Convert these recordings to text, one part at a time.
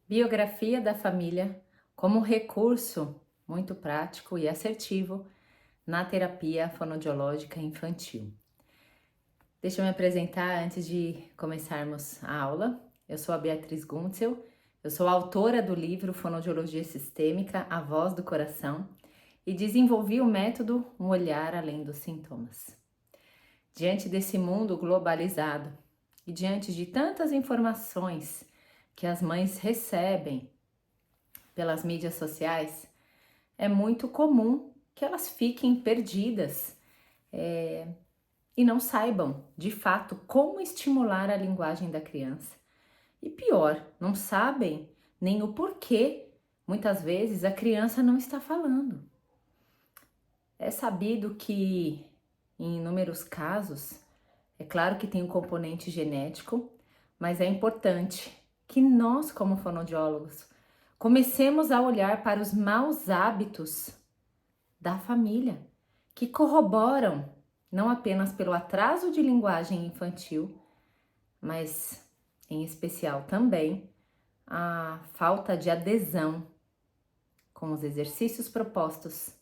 Biografia da família como recurso muito prático e assertivo na terapia fonoaudiológica infantil. Deixa eu me apresentar antes de começarmos a aula. Eu sou a Beatriz Guntzel, eu sou autora do livro Fonoaudiologia Sistêmica, A Voz do Coração, e desenvolvi o método Um Olhar Além dos Sintomas. Diante desse mundo globalizado e diante de tantas informações que as mães recebem pelas mídias sociais, é muito comum que elas fiquem perdidas e não saibam, de fato, como estimular a linguagem da criança. E pior, não sabem nem o porquê, muitas vezes, a criança não está falando. É sabido que, em inúmeros casos, é claro que tem um componente genético, mas é importante que nós, como fonoaudiólogos, comecemos a olhar para os maus hábitos da família, que corroboram não apenas pelo atraso de linguagem infantil, mas em especial também a falta de adesão com os exercícios propostos,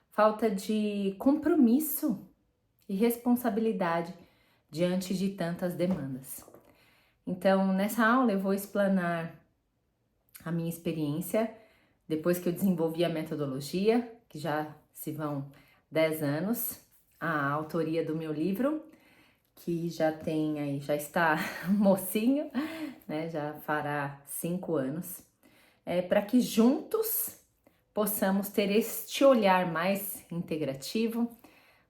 falta de compromisso e responsabilidade diante de tantas demandas. Então, nessa aula eu vou explanar a minha experiência depois que eu desenvolvi a metodologia, que já se vão 10 anos, a autoria do meu livro, que já tem aí, já está mocinho, né? Já fará 5 anos, para que juntos possamos ter este olhar mais integrativo,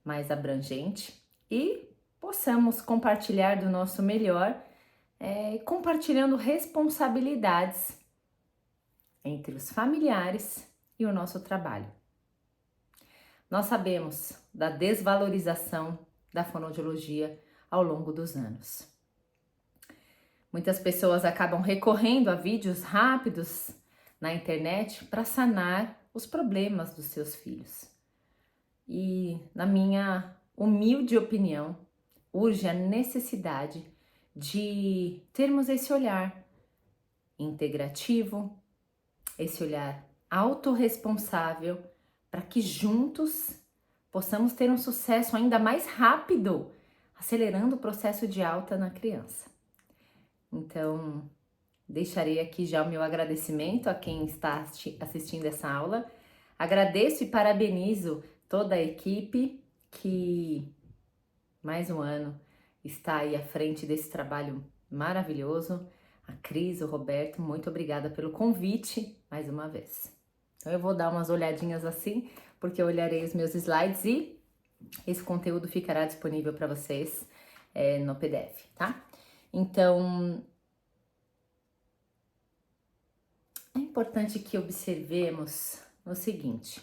mais abrangente e possamos compartilhar do nosso melhor, compartilhando responsabilidades entre os familiares e o nosso trabalho. Nós sabemos da desvalorização da fonoaudiologia ao longo dos anos. Muitas pessoas acabam recorrendo a vídeos rápidos na internet para sanar os problemas dos seus filhos. E, na minha humilde opinião, urge a necessidade de termos esse olhar integrativo, esse olhar autorresponsável, para que juntos possamos ter um sucesso ainda mais rápido, acelerando o processo de alta na criança. Então, deixarei aqui já o meu agradecimento a quem está assistindo essa aula. Agradeço e parabenizo toda a equipe que mais um ano está aí à frente desse trabalho maravilhoso. A Cris, o Roberto, muito obrigada pelo convite mais uma vez. Então eu vou dar umas olhadinhas assim, porque eu olharei os meus slides e esse conteúdo ficará disponível para vocês no PDF, tá? Então, é importante que observemos o seguinte: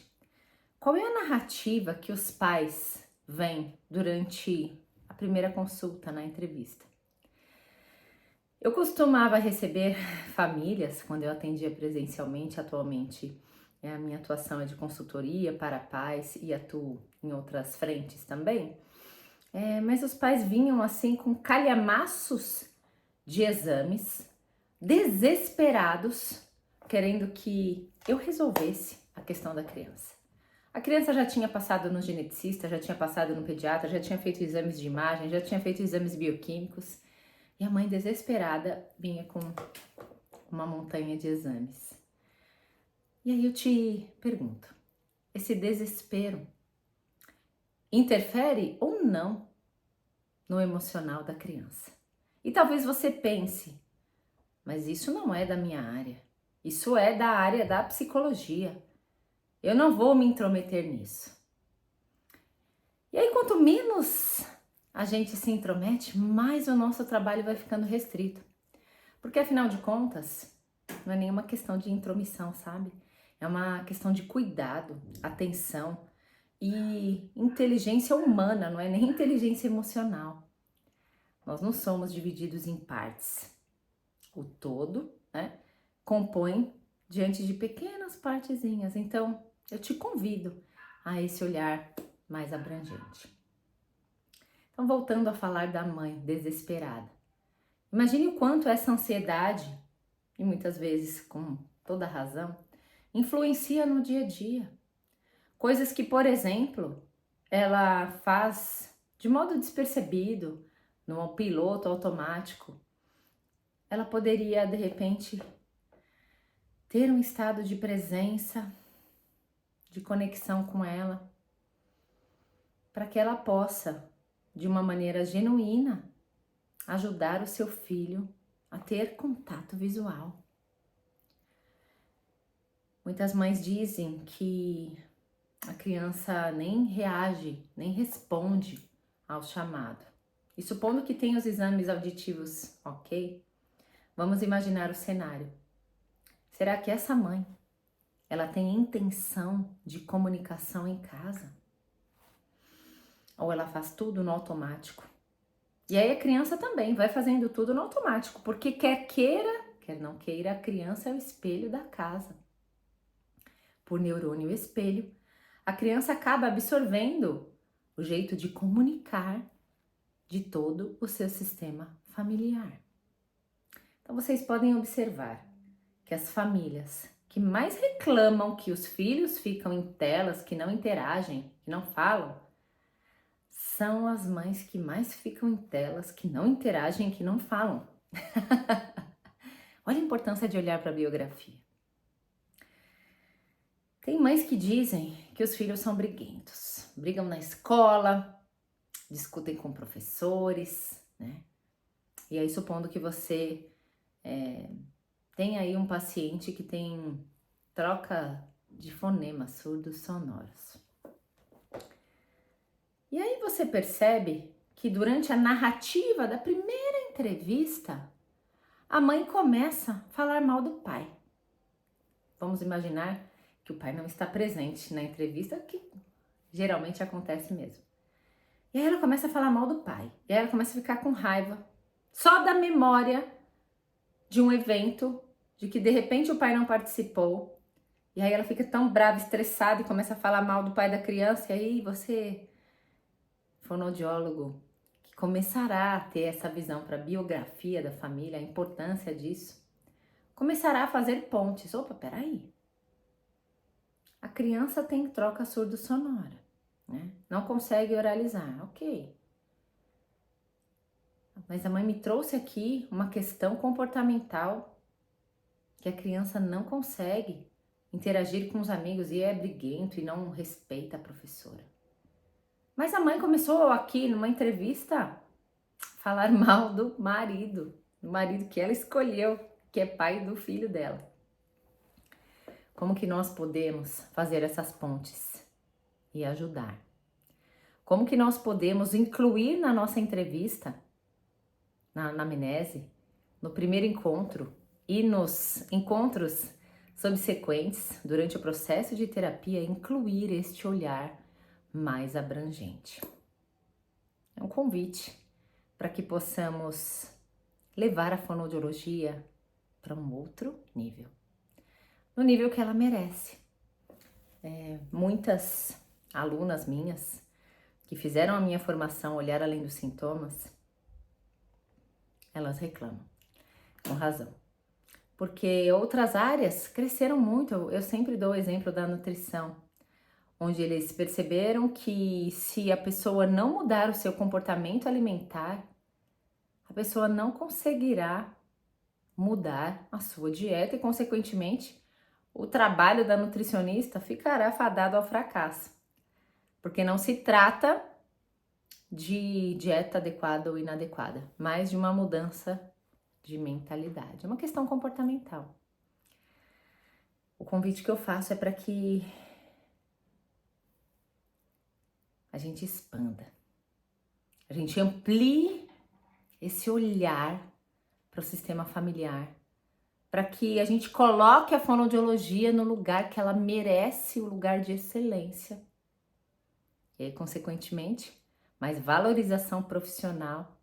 qual é a narrativa que os pais veem durante a primeira consulta na entrevista? Eu costumava receber famílias quando eu atendia presencialmente. Atualmente a minha atuação é de consultoria para pais e atuo em outras frentes também. Mas os pais vinham assim com calhamaços de exames, desesperados, querendo que eu resolvesse a questão da criança. A criança já tinha passado no geneticista, já tinha passado no pediatra, já tinha feito exames de imagem, já tinha feito exames bioquímicos. E a mãe desesperada vinha com uma montanha de exames. E aí eu te pergunto, esse desespero interfere ou não no emocional da criança? E talvez você pense, mas isso não é da minha área, isso é da área da psicologia. Eu não vou me intrometer nisso. E aí, quanto menos a gente se intromete, mais o nosso trabalho vai ficando restrito. Porque, afinal de contas, não é nenhuma questão de intromissão, sabe? É uma questão de cuidado, atenção e inteligência humana, não é nem inteligência emocional. Nós não somos divididos em partes. O todo, né, compõe diante de pequenas partezinhas. Então, eu te convido a esse olhar mais abrangente. Então, voltando a falar da mãe desesperada. Imagine o quanto essa ansiedade e muitas vezes com toda razão, influencia no dia a dia. Coisas que, por exemplo, ela faz de modo despercebido, no piloto automático. Ela poderia, de repente, ter um estado de presença, de conexão com ela, para que ela possa, de uma maneira genuína, ajudar o seu filho a ter contato visual. Muitas mães dizem que a criança nem reage, nem responde ao chamado. E supondo que tenha os exames auditivos ok, vamos imaginar o cenário. Será que essa mãe, ela tem intenção de comunicação em casa? Ou ela faz tudo no automático? E aí a criança também vai fazendo tudo no automático, porque quer queira, quer não queira, a criança é o espelho da casa. Por neurônio espelho, a criança acaba absorvendo o jeito de comunicar de todo o seu sistema familiar. Então vocês podem observar que as famílias que mais reclamam que os filhos ficam em telas, que não interagem, que não falam, são as mães que mais ficam em telas, que não interagem, que não falam. Olha a importância de olhar para a biografia. Tem mães que dizem que os filhos são briguentos, brigam na escola, discutem com professores, né? E aí, supondo que você tem aí um paciente que tem troca de fonemas surdos sonoros. E aí você percebe que durante a narrativa da primeira entrevista, a mãe começa a falar mal do pai. Vamos imaginar que o pai não está presente na entrevista, que geralmente acontece mesmo. E aí ela começa a falar mal do pai. E aí ela começa a ficar com raiva só da memória de um evento, de que de repente o pai não participou. E aí ela fica tão brava, estressada e começa a falar mal do pai da criança. E aí você, fonoaudiólogo, que começará a ter essa visão para a biografia da família, a importância disso, começará a fazer pontes. Opa, peraí. A criança tem troca surdo-sonora, né? Não consegue oralizar, ok. Mas a mãe me trouxe aqui uma questão comportamental que a criança não consegue interagir com os amigos e é briguento e não respeita a professora. Mas a mãe começou aqui numa entrevista a falar mal do marido que ela escolheu, que é pai do filho dela. Como que nós podemos fazer essas pontes e ajudar? Como que nós podemos incluir na nossa entrevista, na anamnese, no primeiro encontro e nos encontros subsequentes, durante o processo de terapia, incluir este olhar mais abrangente? É um convite para que possamos levar a fonoaudiologia para um outro nível, no nível que ela merece. Muitas alunas minhas que fizeram a minha formação Olhar Além dos Sintomas, elas reclamam, com razão. Porque outras áreas cresceram muito. Eu sempre dou o exemplo da nutrição, onde eles perceberam que se a pessoa não mudar o seu comportamento alimentar, a pessoa não conseguirá mudar a sua dieta e, consequentemente, o trabalho da nutricionista ficará fadado ao fracasso. Porque não se trata de dieta adequada ou inadequada, mas de uma mudança de mentalidade. É uma questão comportamental. O convite que eu faço é para que a gente expanda, a gente amplie esse olhar para o sistema familiar, para que a gente coloque a fonoaudiologia no lugar que ela merece, o lugar de excelência. E aí, consequentemente, mais valorização profissional,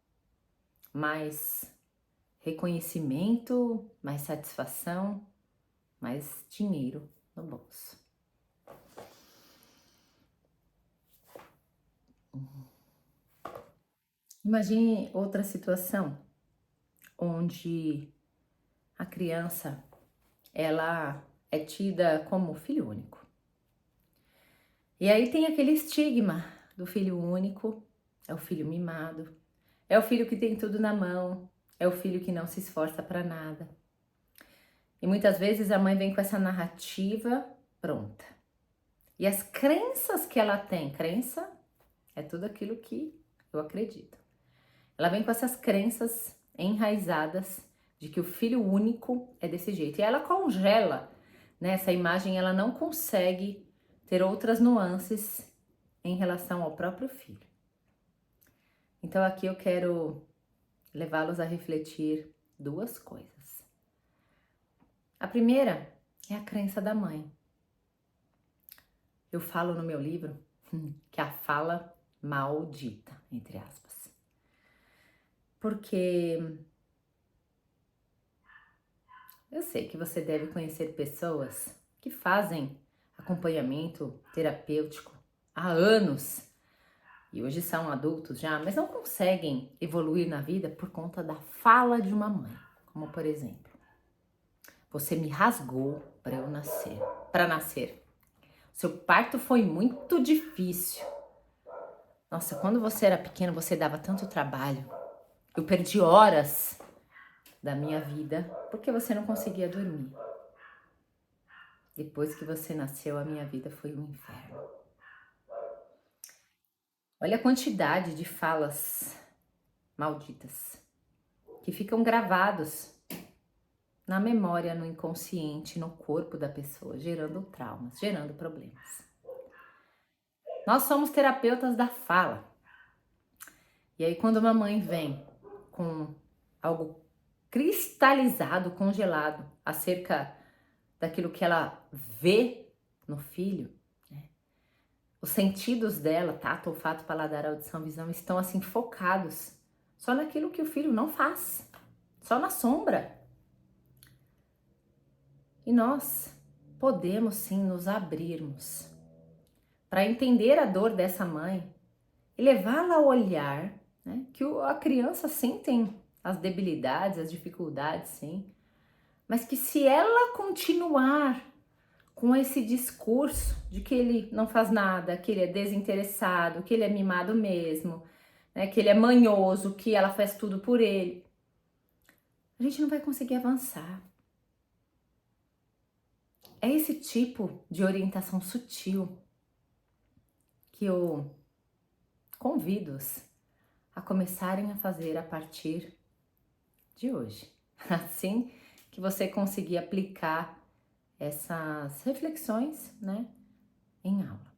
mais reconhecimento, mais satisfação, mais dinheiro no bolso. Imagine outra situação onde a criança, ela é tida como filho único. E aí tem aquele estigma do filho único, é o filho mimado, é o filho que tem tudo na mão, é o filho que não se esforça para nada. E muitas vezes a mãe vem com essa narrativa pronta. E as crenças que ela tem, crença é tudo aquilo que eu acredito. Ela vem com essas crenças enraizadas de que o filho único é desse jeito. E ela congela, né, essa imagem, ela não consegue ter outras nuances em relação ao próprio filho. Então aqui eu quero levá-los a refletir duas coisas. A primeira é a crença da mãe. Eu falo no meu livro que a fala maldita, entre aspas. Porque eu sei que você deve conhecer pessoas que fazem acompanhamento terapêutico há anos e hoje são adultos já, mas não conseguem evoluir na vida por conta da fala de uma mãe. Como por exemplo, você me rasgou para nascer. Seu parto foi muito difícil. Nossa, quando você era pequeno, você dava tanto trabalho. Eu perdi horas da minha vida porque você não conseguia dormir. Depois que você nasceu, a minha vida foi um inferno. Olha a quantidade de falas malditas que ficam gravados na memória, no inconsciente, no corpo da pessoa, gerando traumas, gerando problemas. Nós somos terapeutas da fala. E aí quando uma mãe vem com algo cristalizado, congelado, acerca daquilo que ela vê no filho, né? Os sentidos dela, tato, olfato, paladar, audição, visão, estão assim focados só naquilo que o filho não faz, só na sombra. E nós podemos sim nos abrirmos para entender a dor dessa mãe e levá-la a olhar, né, que a criança sim tem as debilidades, as dificuldades, sim, mas que se ela continuar com esse discurso de que ele não faz nada, que ele é desinteressado, que ele é mimado mesmo, né, que ele é manhoso, que ela faz tudo por ele, a gente não vai conseguir avançar. É esse tipo de orientação sutil que eu convido-os a começarem a fazer a partir de hoje. Assim que você conseguir aplicar essas reflexões, né, em aula.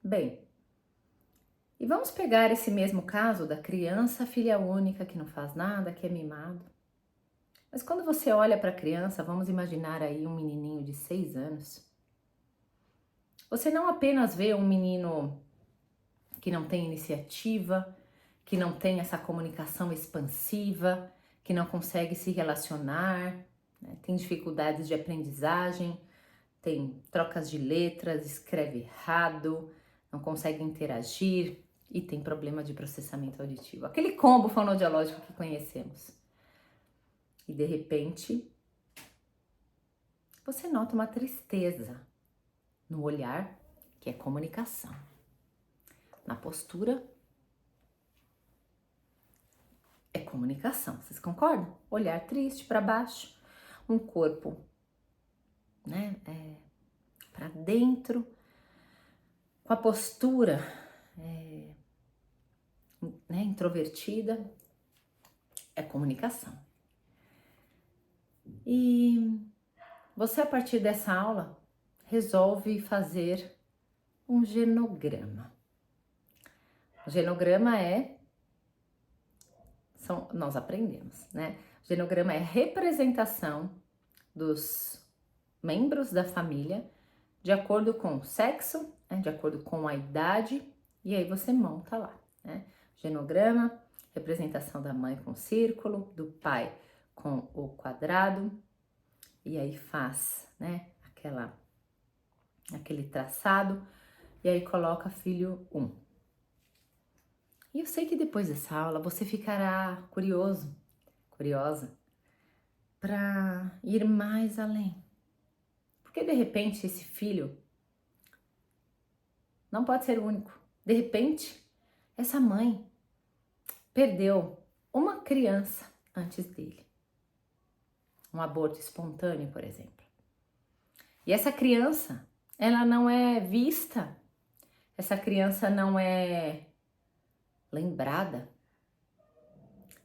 Bem, e vamos pegar esse mesmo caso da criança filha única que não faz nada, que é mimado. Mas quando você olha para a criança, vamos imaginar aí um menininho de 6 anos. Você não apenas vê um menino que não tem iniciativa, que não tem essa comunicação expansiva, que não consegue se relacionar, né? Tem dificuldades de aprendizagem, tem trocas de letras, escreve errado, não consegue interagir e tem problema de processamento auditivo. Aquele combo fonoaudiológico que conhecemos. E de repente, você nota uma tristeza no olhar, que é comunicação. Na postura, é comunicação. Vocês concordam? Olhar triste para baixo, um corpo, né, para dentro, com a postura né, introvertida, é comunicação. E você, a partir dessa aula, resolve fazer um genograma. O genograma nós aprendemos, né? O genograma é representação dos membros da família de acordo com o sexo, né, de acordo com a idade, e aí você monta lá, né? Genograma, representação da mãe com o círculo, do pai com o quadrado, e aí faz, né, aquele traçado, e aí coloca filho 1. E eu sei que depois dessa aula você ficará curiosa, para ir mais além. Porque de repente esse filho não pode ser o único. De repente, essa mãe perdeu uma criança antes dele. Um aborto espontâneo, por exemplo. E essa criança, ela não é vista, essa criança não é lembrada,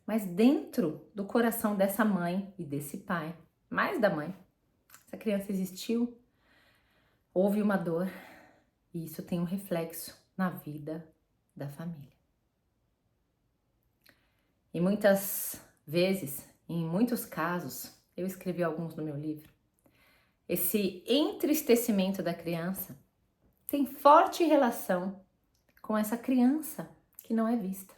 mas dentro do coração dessa mãe e desse pai, mais da mãe, essa criança existiu, houve uma dor e isso tem um reflexo na vida da família. E muitas vezes, em muitos casos, eu escrevi alguns no meu livro, esse entristecimento da criança tem forte relação com essa criança que não é vista.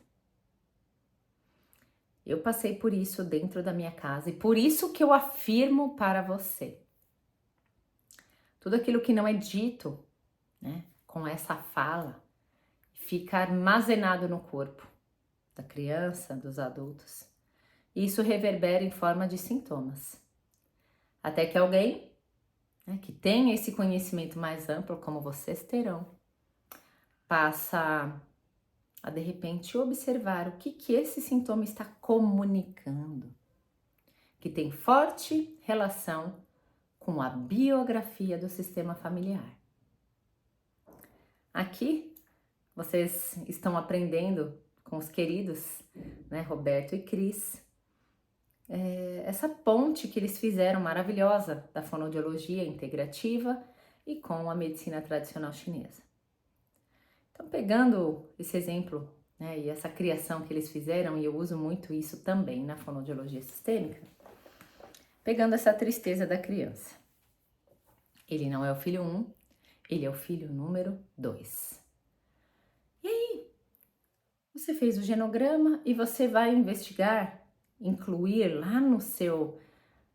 Eu passei por isso dentro da minha casa e por isso que eu afirmo para você. Tudo aquilo que não é dito, né, com essa fala, fica armazenado no corpo da criança, dos adultos. E isso reverbera em forma de sintomas. Até que alguém, né, que tenha esse conhecimento mais amplo, como vocês terão, passa a de repente observar o que esse sintoma está comunicando, que tem forte relação com a biografia do sistema familiar. Aqui vocês estão aprendendo com os queridos, né, Roberto e Cris, essa ponte que eles fizeram maravilhosa da fonoaudiologia integrativa e com a medicina tradicional chinesa. Então, pegando esse exemplo, né, e essa criação que eles fizeram, e eu uso muito isso também na fonoaudiologia sistêmica, pegando essa tristeza da criança. Ele não é o filho 1, ele é o filho número 2. E aí, você fez o genograma e você vai investigar, incluir lá no seu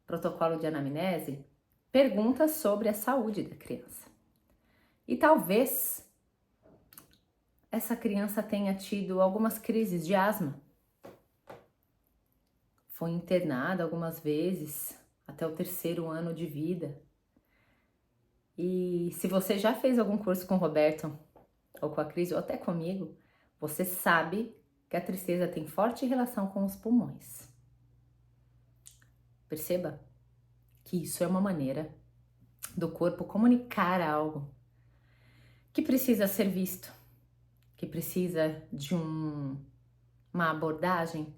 protocolo de anamnese, perguntas sobre a saúde da criança. E talvez essa criança tenha tido algumas crises de asma. Foi internada algumas vezes, até o 3º ano de vida. E se você já fez algum curso com o Roberto, ou com a Cris, ou até comigo, você sabe que a tristeza tem forte relação com os pulmões. Perceba que isso é uma maneira do corpo comunicar algo que precisa ser visto, que precisa de uma abordagem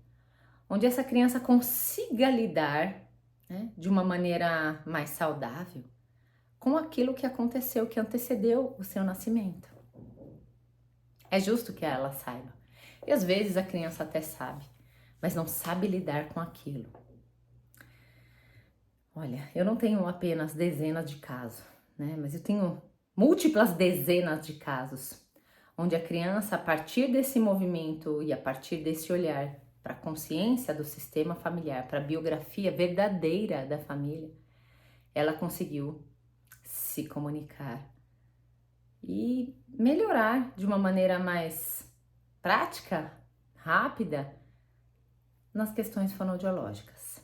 onde essa criança consiga lidar, né, de uma maneira mais saudável com aquilo que aconteceu, que antecedeu o seu nascimento. É justo que ela saiba. E às vezes a criança até sabe, mas não sabe lidar com aquilo. Olha, eu não tenho apenas dezenas de casos, né? Mas eu tenho múltiplas dezenas de casos onde a criança, a partir desse movimento e a partir desse olhar para a consciência do sistema familiar, para a biografia verdadeira da família, ela conseguiu se comunicar e melhorar de uma maneira mais prática, rápida, nas questões fonoaudiológicas.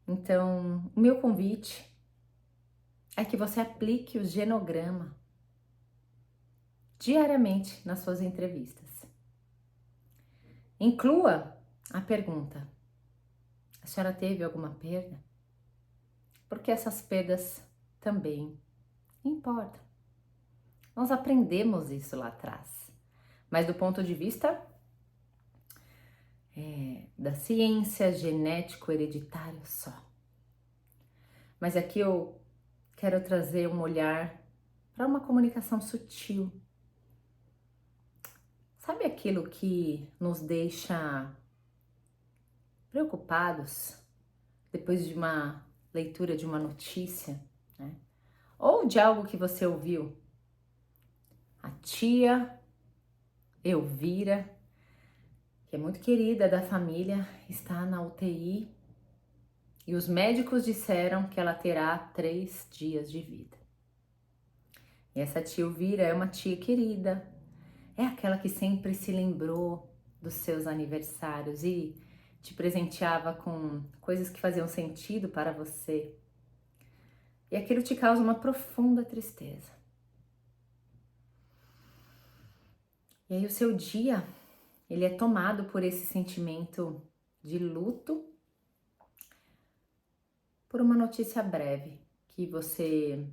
Então, o meu convite é que você aplique o genograma diariamente nas suas entrevistas. Inclua a pergunta: a senhora teve alguma perda? Porque essas perdas também importam. Nós aprendemos isso lá atrás, mas do ponto de vista da ciência genético-hereditário só. Mas aqui eu quero trazer um olhar para uma comunicação sutil. Sabe aquilo que nos deixa preocupados depois de uma leitura de uma notícia, né? Ou de algo que você ouviu? A tia Elvira, que é muito querida da família, está na UTI e os médicos disseram que ela terá 3 dias de vida. E essa tia Elvira é uma tia querida, é aquela que sempre se lembrou dos seus aniversários e te presenteava com coisas que faziam sentido para você, e aquilo te causa uma profunda tristeza. E aí o seu dia, ele é tomado por esse sentimento de luto, por uma notícia breve que você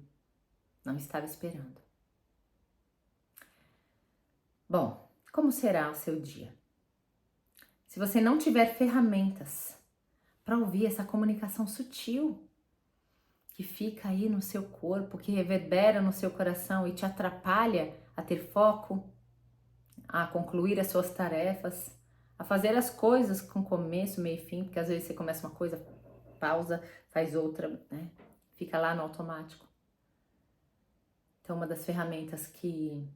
não estava esperando. Bom, como será o seu dia? Se você não tiver ferramentas para ouvir essa comunicação sutil que fica aí no seu corpo, que reverbera no seu coração e te atrapalha a ter foco, a concluir as suas tarefas, a fazer as coisas com começo, meio e fim, porque às vezes você começa uma coisa, pausa, faz outra, né? Fica lá no automático. Então, uma das ferramentas que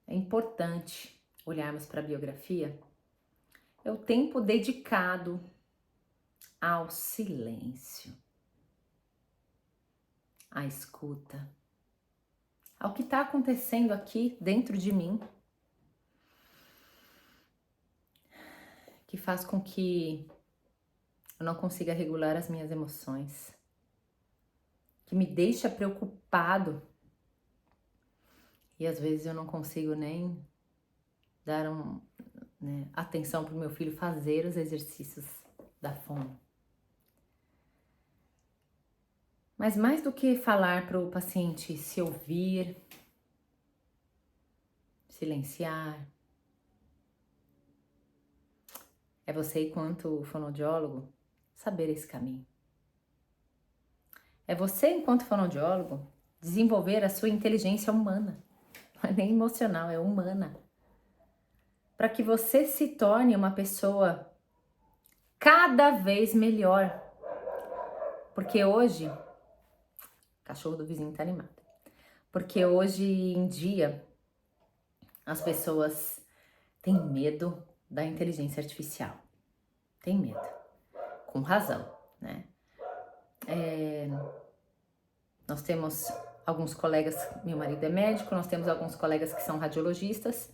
é importante olharmos para a biografia é o tempo dedicado ao silêncio, à escuta, ao que está acontecendo aqui dentro de mim, que faz com que eu não consiga regular as minhas emoções, que me deixa preocupado e às vezes eu não consigo nem dar atenção para o meu filho fazer os exercícios da fono. Mas mais do que falar para o paciente se ouvir, silenciar, é você, enquanto fonoaudiólogo, saber esse caminho. É você, enquanto fonoaudiólogo, desenvolver a sua inteligência humana. Não é nem emocional, é humana. Para que você se torne uma pessoa cada vez melhor. Porque hoje, o cachorro do vizinho tá animado. Porque hoje em dia, as pessoas têm medo da inteligência artificial. Tem medo. Com razão, né? Nós temos alguns colegas, meu marido é médico, nós temos alguns colegas que são radiologistas,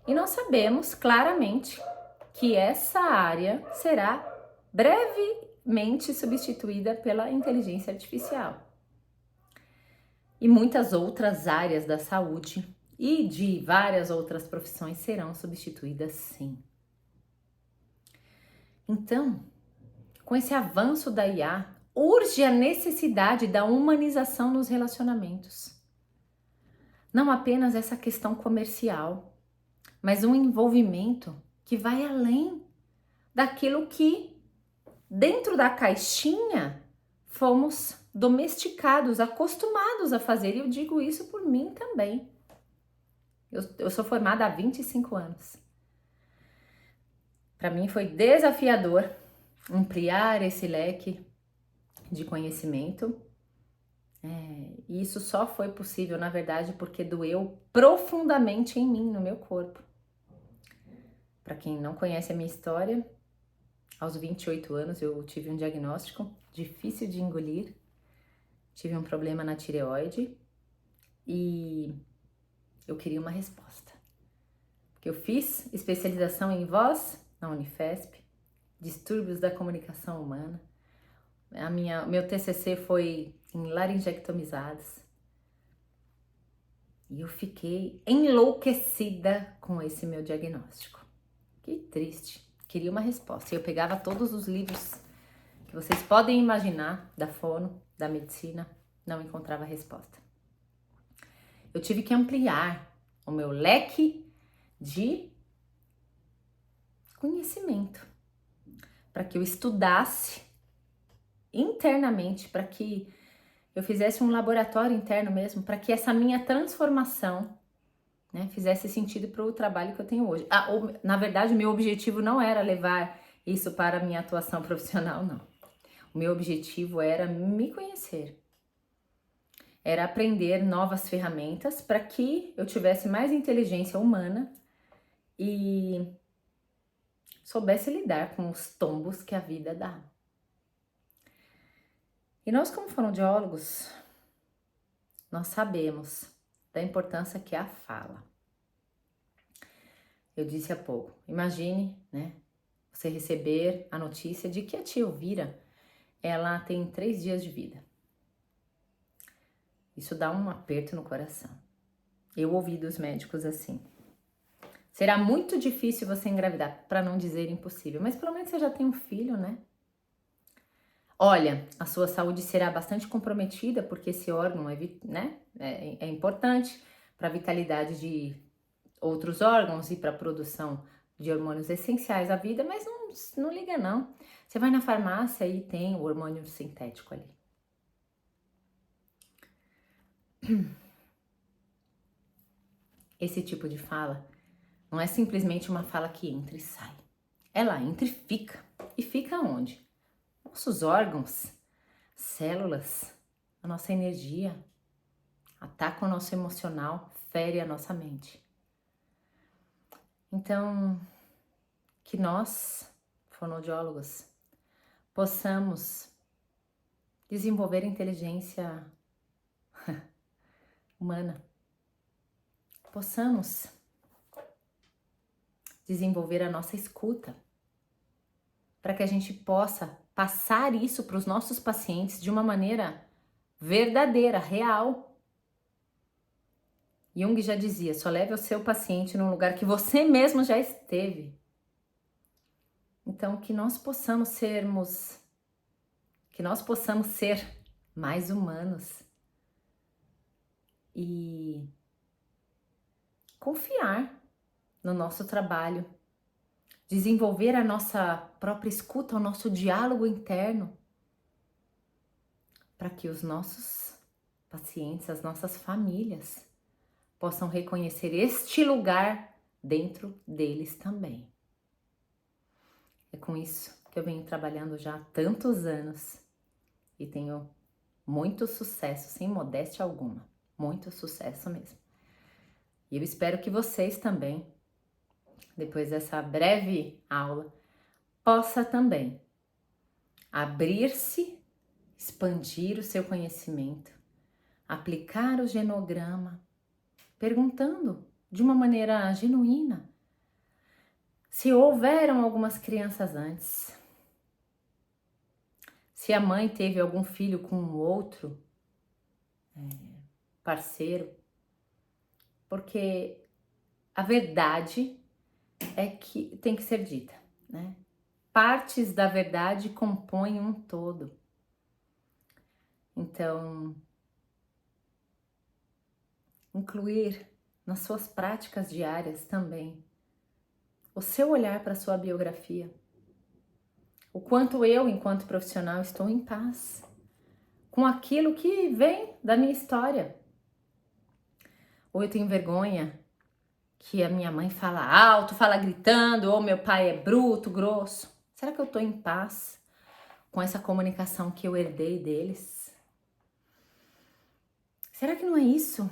e nós sabemos claramente que essa área será brevemente substituída pela inteligência artificial. E muitas outras áreas da saúde e de várias outras profissões serão substituídas sim. Então, com esse avanço da IA, urge a necessidade da humanização nos relacionamentos. Não apenas essa questão comercial, mas um envolvimento que vai além daquilo que, dentro da caixinha, fomos domesticados, acostumados a fazer. E eu digo isso por mim também. Eu sou formada há 25 anos. Para mim foi desafiador ampliar esse leque de conhecimento. E isso só foi possível, na verdade, porque doeu profundamente em mim, no meu corpo. Para quem não conhece a minha história, aos 28 anos eu tive um diagnóstico difícil de engolir. Tive um problema na tireoide e eu queria uma resposta. Porque eu fiz especialização em voz na Unifesp, distúrbios da comunicação humana. Meu TCC foi em laringectomizados. E eu fiquei enlouquecida com esse meu diagnóstico. Que triste. Queria uma resposta. Eu pegava todos os livros que vocês podem imaginar da fono, da medicina, não encontrava resposta. Eu tive que ampliar o meu leque de conhecimento para que eu estudasse internamente, para que eu fizesse um laboratório interno mesmo, para que essa minha transformação, né, fizesse sentido para o trabalho que eu tenho hoje. Na verdade, o meu objetivo não era levar isso para a minha atuação profissional, não. O meu objetivo era me conhecer, era aprender novas ferramentas para que eu tivesse mais inteligência humana e soubesse lidar com os tombos que a vida dá. E nós, como fonoaudiólogos, nós sabemos da importância que é a fala. Eu disse há pouco, imagine, né? você receber a notícia de que a tia Elvira, ela tem 3 dias de vida. Isso dá um aperto no coração. Eu ouvi dos médicos assim: será muito difícil você engravidar, para não dizer impossível, mas pelo menos você já tem um filho, né? Olha, a sua saúde será bastante comprometida porque esse órgão é importante para a vitalidade de outros órgãos e para a produção de hormônios essenciais à vida, mas não liga não. Você vai na farmácia e tem o hormônio sintético ali. Esse tipo de fala não é simplesmente uma fala que entra e sai. Ela entra e fica. E fica onde? Nossos órgãos, células, a nossa energia, ataca o nosso emocional, fere a nossa mente. Então, que nós, fonoaudiólogos, possamos desenvolver inteligência humana, possamos desenvolver a nossa escuta, para que a gente possa passar isso para os nossos pacientes de uma maneira verdadeira, real. Jung já dizia: só leve o seu paciente num lugar que você mesmo já esteve. Então, que nós possamos ser mais humanos e confiar no nosso trabalho, desenvolver a nossa própria escuta, o nosso diálogo interno, para que os nossos pacientes, as nossas famílias, possam reconhecer este lugar dentro deles também. É com isso que eu venho trabalhando já há tantos anos e tenho muito sucesso, sem modéstia alguma, muito sucesso mesmo. E eu espero que vocês também, depois dessa breve aula, possa também abrir-se, expandir o seu conhecimento, aplicar o genograma, perguntando de uma maneira genuína se houveram algumas crianças antes, se a mãe teve algum filho com outro parceiro, porque a verdade é que tem que ser dita, né? Partes da verdade compõem um todo. Então, incluir nas suas práticas diárias também o seu olhar para a sua biografia. O quanto eu, enquanto profissional, estou em paz com aquilo que vem da minha história. Ou eu tenho vergonha que a minha mãe fala alto, fala gritando, ou meu pai é bruto, grosso. Será que eu estou em paz com essa comunicação que eu herdei deles? Será que não é isso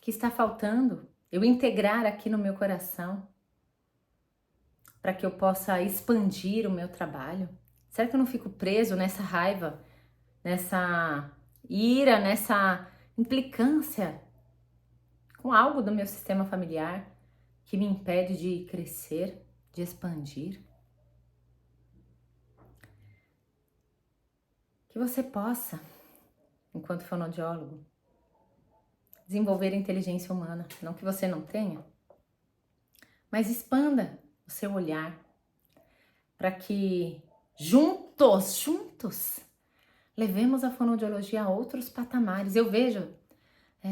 que está faltando? Eu integrar aqui no meu coração para que eu possa expandir o meu trabalho? Será que eu não fico preso nessa raiva, nessa ira, nessa implicância com algo do meu sistema familiar que me impede de crescer, de expandir? Que você possa, enquanto fonoaudiólogo, desenvolver inteligência humana. Não que você não tenha, mas expanda o seu olhar para que juntos, levemos a fonoaudiologia a outros patamares. Eu vejo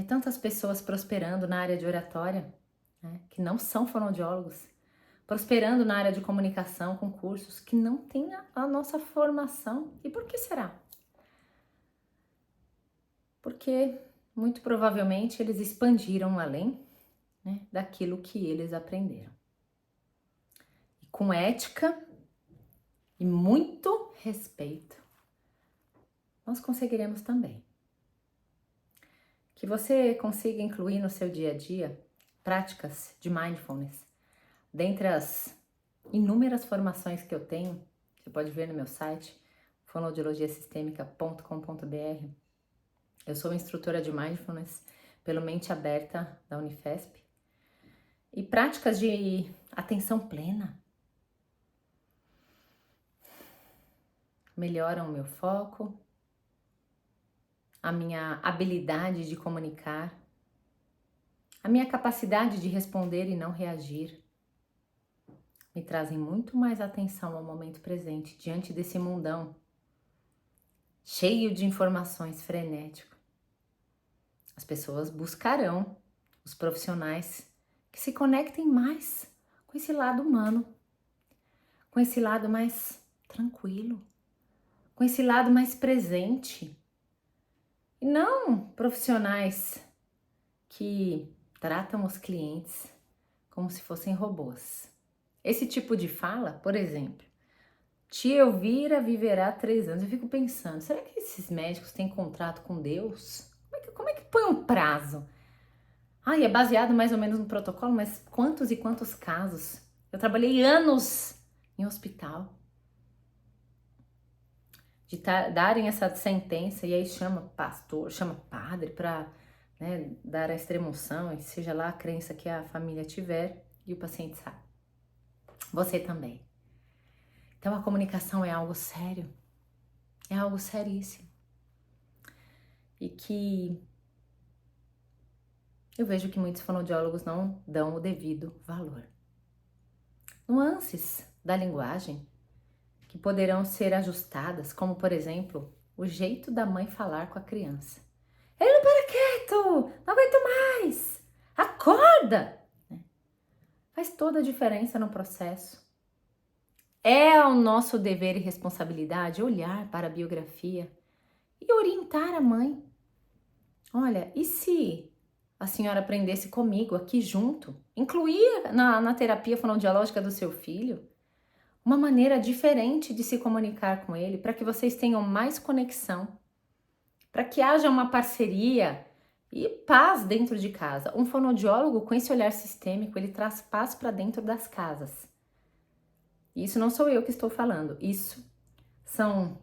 tantas pessoas prosperando na área de oratória, né, que não são fonoaudiólogos, prosperando na área de comunicação com cursos que não têm a nossa formação. E por que será? Porque muito provavelmente eles expandiram além, né, daquilo que eles aprenderam. E com ética e muito respeito, nós conseguiremos também. Que você consiga incluir no seu dia a dia práticas de mindfulness. Dentre as inúmeras formações que eu tenho, você pode ver no meu site, fonoaudiologiasistemica.com.br. Eu sou instrutora de mindfulness pelo Mente Aberta da Unifesp. E práticas de atenção plena, melhoram o meu foco, a minha habilidade de comunicar, a minha capacidade de responder e não reagir. Me trazem muito mais atenção ao momento presente, diante desse mundão cheio de informações, frenético. As pessoas buscarão os profissionais que se conectem mais com esse lado humano, com esse lado mais tranquilo, com esse lado mais presente. E não profissionais que tratam os clientes como se fossem robôs. Esse tipo de fala, por exemplo, Tia Elvira viverá 3 anos. Eu fico pensando, será que esses médicos têm contrato com Deus? Como é que põe um prazo? É baseado mais ou menos no protocolo, mas quantos e quantos casos? Eu trabalhei anos em hospital de darem essa sentença e aí chama pastor, chama padre para dar a extrema-unção, e seja lá a crença que a família tiver, e o paciente sabe. Você também. Então a comunicação é algo sério, é algo seríssimo. E que eu vejo que muitos fonoaudiólogos não dão o devido valor. Nuances da linguagem que poderão ser ajustadas, como por exemplo, o jeito da mãe falar com a criança. Ele não para quieto, não aguento mais, acorda! Faz toda a diferença no processo. É o nosso dever e responsabilidade olhar para a biografia e orientar a mãe. Olha, e se a senhora aprendesse comigo aqui junto, incluir na terapia fonoaudiológica do seu filho, uma maneira diferente de se comunicar com ele, para que vocês tenham mais conexão, para que haja uma parceria e paz dentro de casa. Um fonoaudiólogo com esse olhar sistêmico, ele traz paz para dentro das casas. Isso não sou eu que estou falando, isso são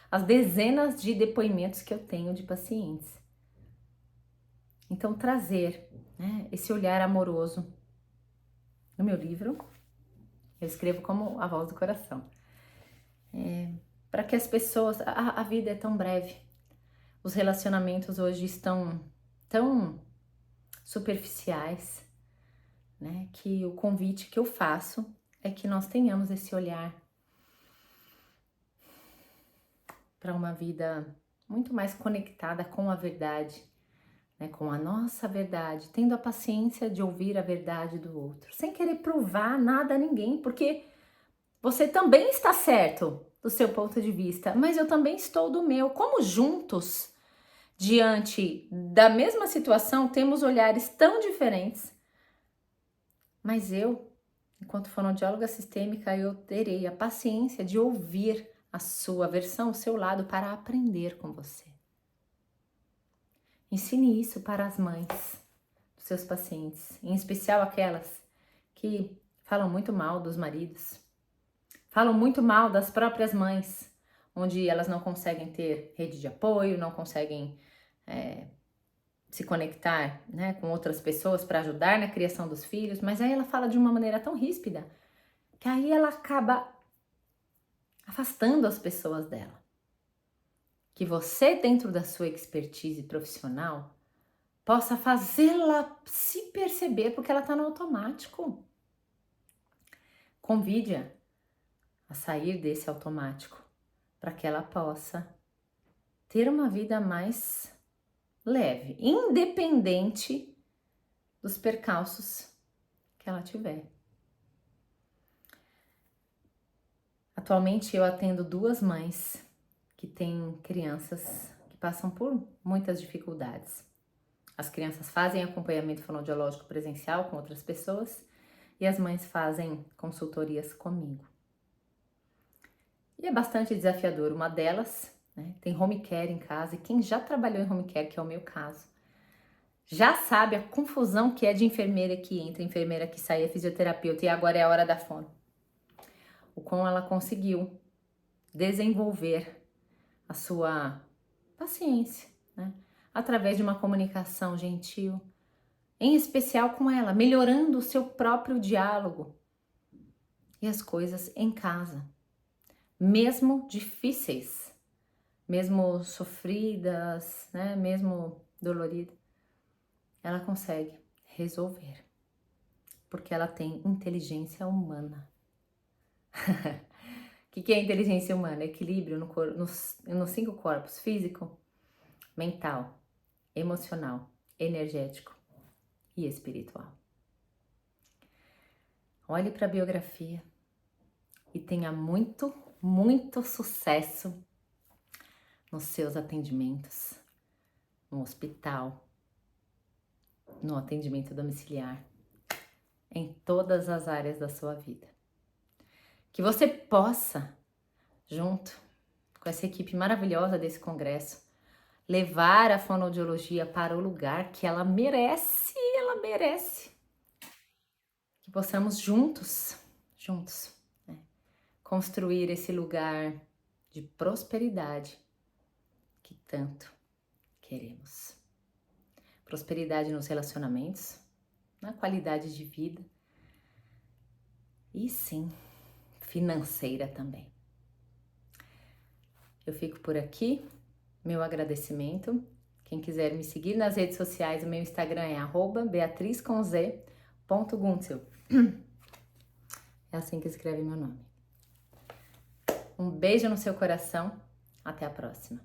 as dezenas de depoimentos que eu tenho de pacientes. Então, trazer esse olhar amoroso. No meu livro, eu escrevo como a voz do coração. Para que as pessoas... A vida é tão breve. Os relacionamentos hoje estão tão superficiais, que o convite que eu faço é que nós tenhamos esse olhar para uma vida muito mais conectada com a verdade, com a nossa verdade, tendo a paciência de ouvir a verdade do outro, sem querer provar nada a ninguém, porque você também está certo do seu ponto de vista, mas eu também estou do meu. Como juntos, diante da mesma situação, temos olhares tão diferentes, mas eu, enquanto fonoaudióloga sistêmica, eu terei a paciência de ouvir a sua versão, o seu lado, para aprender com você. Ensine isso para as mães dos seus pacientes, em especial aquelas que falam muito mal dos maridos, falam muito mal das próprias mães, onde elas não conseguem ter rede de apoio, não conseguem se conectar com outras pessoas para ajudar na criação dos filhos, mas aí ela fala de uma maneira tão ríspida que aí ela acaba afastando as pessoas dela. Que você, dentro da sua expertise profissional, possa fazê-la se perceber, porque ela está no automático. Convide-a a sair desse automático, para que ela possa ter uma vida mais leve, independente dos percalços que ela tiver. Atualmente eu atendo 2 mães que têm crianças que passam por muitas dificuldades. As crianças fazem acompanhamento fonoaudiológico presencial com outras pessoas e as mães fazem consultorias comigo. E é bastante desafiador. Uma delas tem home care em casa, e quem já trabalhou em home care, que é o meu caso, já sabe a confusão que é de enfermeira que entra, enfermeira que sai, é fisioterapeuta, e agora é a hora da fono. O quão ela conseguiu desenvolver a sua paciência, através de uma comunicação gentil, em especial com ela, melhorando o seu próprio diálogo e as coisas em casa. mesmo difíceis, mesmo sofridas, né? Mesmo doloridas, ela consegue resolver, porque ela tem inteligência humana. O que é inteligência humana? Equilíbrio nos 5 corpos: físico, mental, emocional, energético e espiritual. Olhe para a biografia e tenha muito, muito sucesso nos seus atendimentos, no hospital, no atendimento domiciliar, em todas as áreas da sua vida. Que você possa, junto com essa equipe maravilhosa desse congresso, levar a fonoaudiologia para o lugar que ela merece, Que possamos juntos, né, construir esse lugar de prosperidade que tanto queremos. Prosperidade nos relacionamentos, na qualidade de vida e sim, financeira também. Eu fico por aqui, meu agradecimento. Quem quiser me seguir nas redes sociais, o meu Instagram é @beatrizconz.guntzel. É assim que escreve meu nome. Um beijo no seu coração, até a próxima.